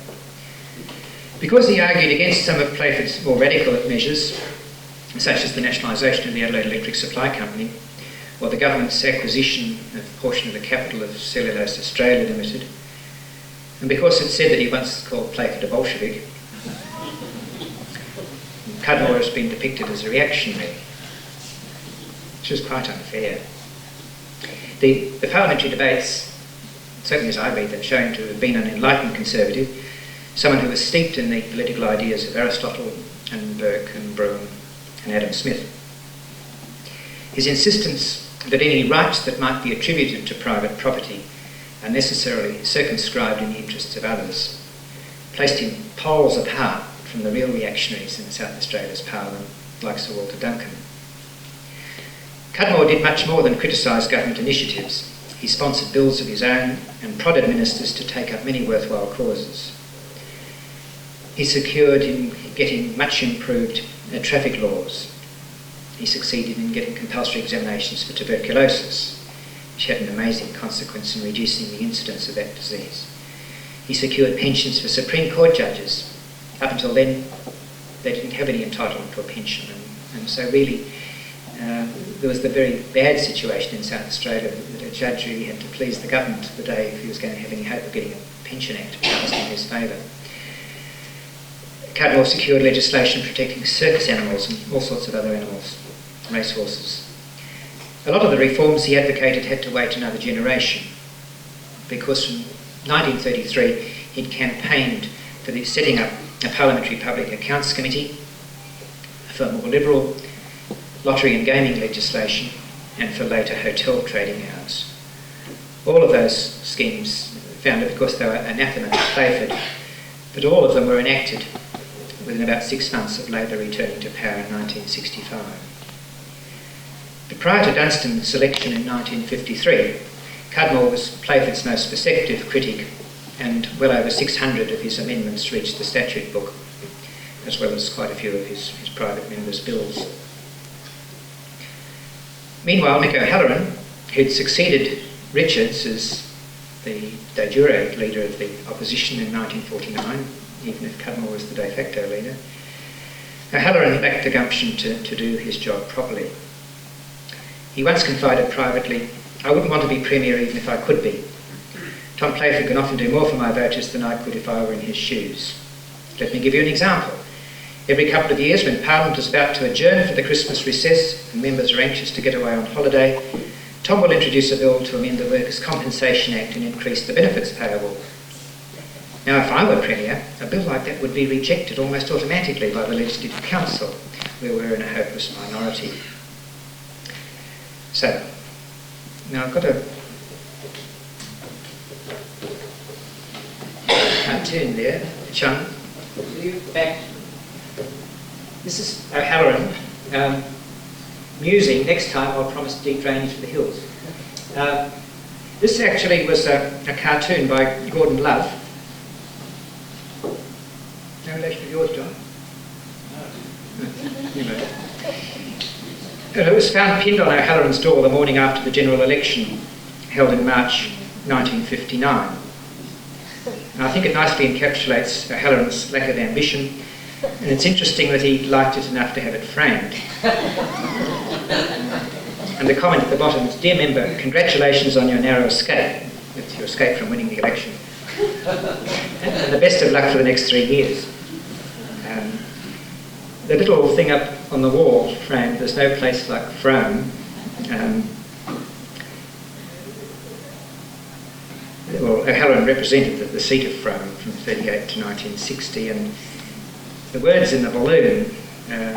Because he argued against some of Playford's more radical measures, such as the nationalisation of the Adelaide Electric Supply Company, or the government's acquisition of a portion of the capital of Cellulose Australia Limited, and because it said that he once called Playford a Bolshevik, Cudmore has been depicted as a reactionary, which is quite unfair. The parliamentary debates, certainly as I read them, show him to have been an enlightened conservative, someone who was steeped in the political ideas of Aristotle and Burke and Brougham and Adam Smith. His insistence that any rights that might be attributed to private property are necessarily circumscribed in the interests of others placed him poles apart from the real reactionaries in South Australia's parliament, like Sir Walter Duncan. Cudmore did much more than criticise government initiatives. He sponsored bills of his own and prodded ministers to take up many worthwhile causes. He secured in getting much improved traffic laws. He succeeded in getting compulsory examinations for tuberculosis, which had an amazing consequence in reducing the incidence of that disease. He secured pensions for Supreme Court judges. Up until then, they didn't have any entitlement to a pension, and so really there was the very bad situation in South Australia that a judge really had to please the government the day if he was going to have any hope of getting a Pension Act passed in his favour. Cudmore secured legislation protecting circus animals and all sorts of other animals, racehorses. A lot of the reforms he advocated had to wait another generation, because from 1933 he'd campaigned for the setting up a Parliamentary Public Accounts Committee, for more liberal lottery and gaming legislation, and for later hotel trading hours. All of those schemes found it because they were anathema to Playford, but all of them were enacted within about 6 months of Labor returning to power in 1965. But prior to Dunstan's election in 1953, Cudmore was Playford's most perceptive critic, and well over 600 of his amendments reached the statute book, as well as quite a few of his private members' bills. Meanwhile, Mick O'Halloran, who'd succeeded Richards as the de jure leader of the opposition in 1949, even if Cudmore was the de facto leader, O'Halloran lacked the gumption to do his job properly. He once confided privately, "I wouldn't want to be Premier even if I could be. Tom Playford can often do more for my voters than I could if I were in his shoes. Let me give you an example. Every couple of years, when Parliament is about to adjourn for the Christmas recess and members are anxious to get away on holiday, Tom will introduce a bill to amend the Workers' Compensation Act and increase the benefits payable. Now, if I were Premier, a bill like that would be rejected almost automatically by the Legislative Council, where we're in a hopeless minority." So, now I've got a cartoon there. Chung, will you back? This is O'Halloran musing, next time I'll promise deep drainage for the hills. This actually was a cartoon by Gordon Love. No relation to yours, John? No. It was found pinned on O'Halloran's door the morning after the general election held in March 1959. And I think it nicely encapsulates O'Halloran's lack of ambition, and it's interesting that he liked it enough to have it framed. And the comment at the bottom is, "Dear member, congratulations on your narrow escape." It's your escape from winning the election. And the best of luck for the next 3 years. The little thing up on the wall framed, "There's no place like Frome." Well, O'Halloran represented the seat of Frome from 1938 to 1960, and the words in the balloon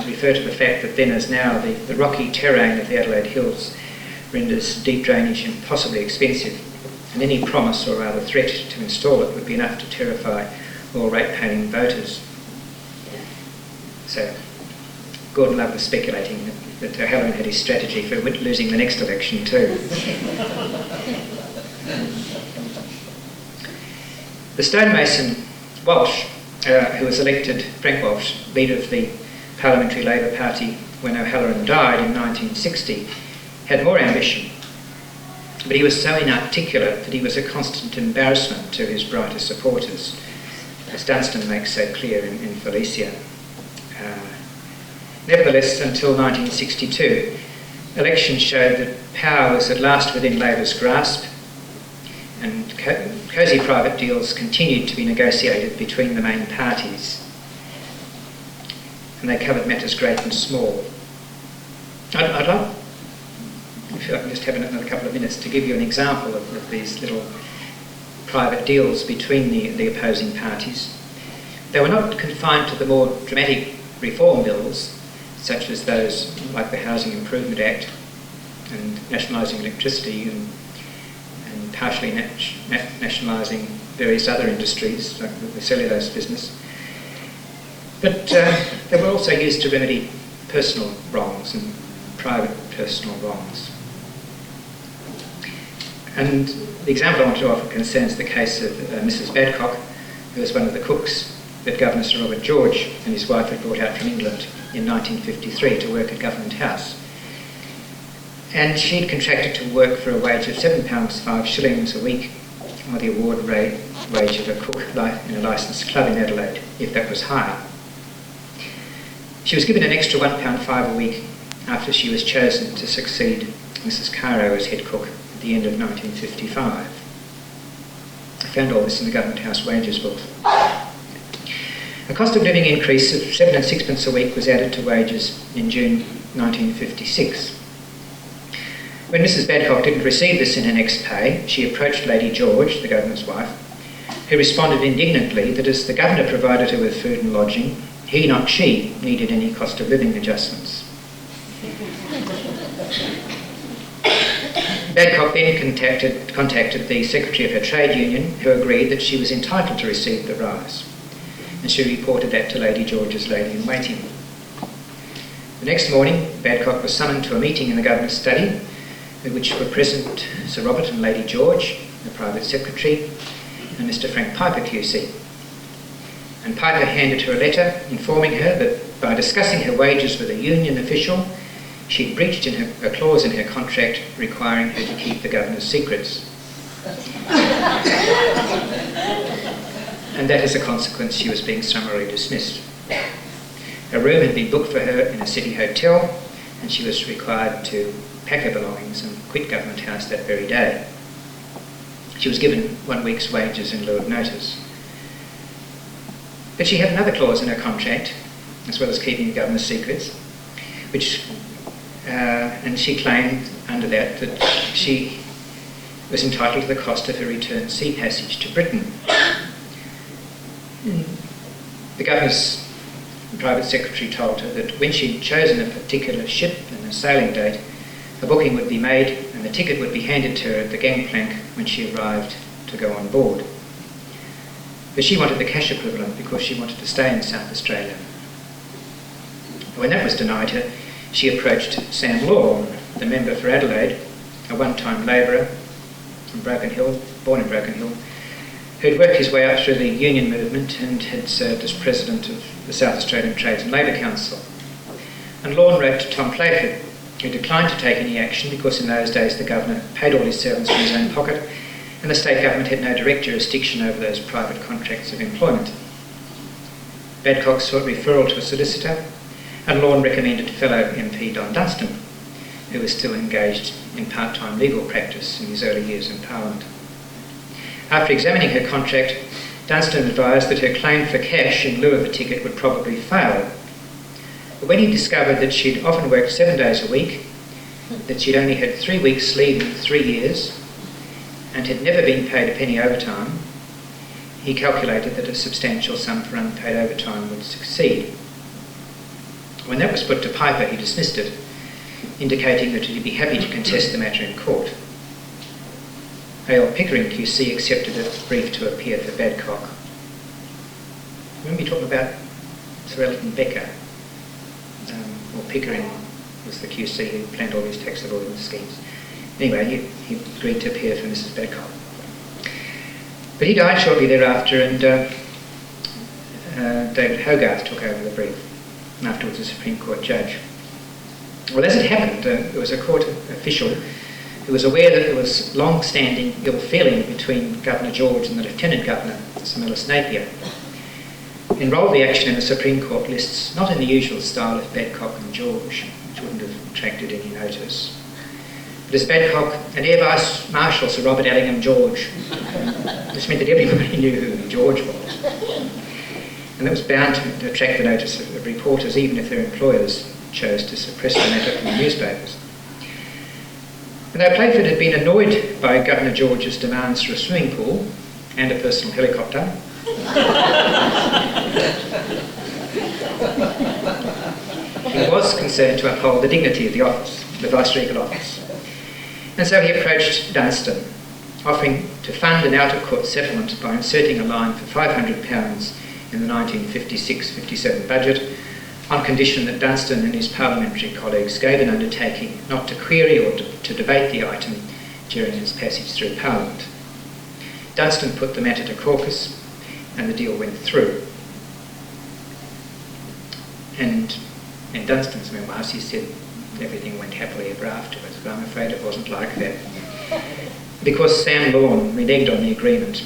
refer to the fact that then as now the rocky terrain of the Adelaide Hills renders deep drainage impossibly expensive, and any promise or rather threat to install it would be enough to terrify all rate-paying voters. So Gordon Love was speculating that O'Halloran had his strategy for losing the next election too. The stonemason Walsh, who was elected, Frank Walsh, leader of the Parliamentary Labor Party when O'Halloran died in 1960, had more ambition, but he was so inarticulate that he was a constant embarrassment to his brighter supporters, as Dunstan makes so clear in Felicia. Nevertheless, until 1962, elections showed that power was at last within Labor's grasp, and cosy private deals continued to be negotiated between the main parties, and they covered matters great and small. I'd like, if I can just have another couple of minutes, to give you an example of these little private deals between the opposing parties. They were not confined to the more dramatic reform bills, such as those like the Housing Improvement Act and nationalising electricity and partially nationalising various other industries, like the cellulose business. But they were also used to remedy personal wrongs and private personal wrongs. And the example I want to offer concerns the case of Mrs. Badcock, who was one of the cooks that Governor Sir Robert George and his wife had brought out from England in 1953 to work at Government House. And she'd contracted to work for a wage of £7.05 a week, or the award wage of a cook in a licensed club in Adelaide, if that was higher. She was given an extra £1.05 a week after she was chosen to succeed Mrs. Caro as head cook at the end of 1955. I found all this in the Government House wages book. A cost of living increase of 7 and 6 a week was added to wages in June 1956. When Mrs. Badcock didn't receive this in her next pay, she approached Lady George, the Governor's wife, who responded indignantly that as the Governor provided her with food and lodging, he, not she, needed any cost of living adjustments. Badcock then contacted the Secretary of her trade union, who agreed that she was entitled to receive the rise, and she reported that to Lady George's lady-in-waiting. The next morning, Badcock was summoned to a meeting in the Governor's study, at which were present Sir Robert and Lady George, the private secretary, and Mr. Frank Piper QC. And Piper handed her a letter informing her that by discussing her wages with a union official, she'd breached a clause in her contract requiring her to keep the Governor's secrets. And that as a consequence, she was being summarily dismissed. A room had been booked for her in a city hotel, and she was required to pack her belongings and quit Government House that very day. She was given 1 week's wages in lieu of notice. But she had another clause in her contract, as well as keeping the Governor's secrets, and she claimed under that she was entitled to the cost of her return sea passage to Britain. The Governor's private secretary told her that when she'd chosen a particular ship and a sailing date, a booking would be made and the ticket would be handed to her at the gangplank when she arrived to go on board. But she wanted the cash equivalent because she wanted to stay in South Australia. When that was denied her, she approached Sam Law, the member for Adelaide, a one-time labourer from Broken Hill, born in Broken Hill, who'd worked his way up through the union movement and had served as president of the South Australian Trades and Labour Council. And Law wrote to Tom Playford, who declined to take any action because in those days the governor paid all his servants from his own pocket and the state government had no direct jurisdiction over those private contracts of employment. Badcock sought referral to a solicitor, and Lawn recommended fellow MP Don Dunstan, who was still engaged in part-time legal practice in his early years in Parliament. After examining her contract, Dunstan advised that her claim for cash in lieu of a ticket would probably fail. But when he discovered that she'd often worked 7 days a week, that she'd only had 3 weeks leave in 3 years, and had never been paid a penny overtime, he calculated that a substantial sum for unpaid overtime would succeed. When that was put to Piper, he dismissed it, indicating that he'd be happy to contest the matter in court. A.L. Pickering QC accepted a brief to appear for Badcock. When we talk about Sir Elton Becker, or Pickering was the QC who planned all these tax avoidance schemes. Anyway, he agreed to appear for Mrs. Badcock. But he died shortly thereafter, and David Hogarth took over the brief, and afterwards a Supreme Court judge. Well, as it happened, there was a court official who was aware that there was long-standing ill feeling between Governor George and the Lieutenant Governor, Sir Millis Napier. Enrolled the action in the Supreme Court lists, not in the usual style of Badcock and George, which wouldn't have attracted any notice, but as Badcock and Air Vice Marshal Sir Robert Allingham George, which meant that everybody knew who George was. And that was bound to attract the notice of reporters, even if their employers chose to suppress the matter from the newspapers. And though Playford had been annoyed by Governor George's demands for a swimming pool and a personal helicopter, he was concerned to uphold the dignity of the office, the Vice-Regal office. And so he approached Dunstan, offering to fund an out-of-court settlement by inserting a line for £500 in the 1956-57 budget, on condition that Dunstan and his parliamentary colleagues gave an undertaking not to query or to debate the item during its passage through Parliament. Dunstan put the matter to caucus, and the deal went through. And in Dunstan's memoirs, he said everything went happily ever afterwards, but I'm afraid it wasn't like that. Because Sam Lawn reneged on the agreement,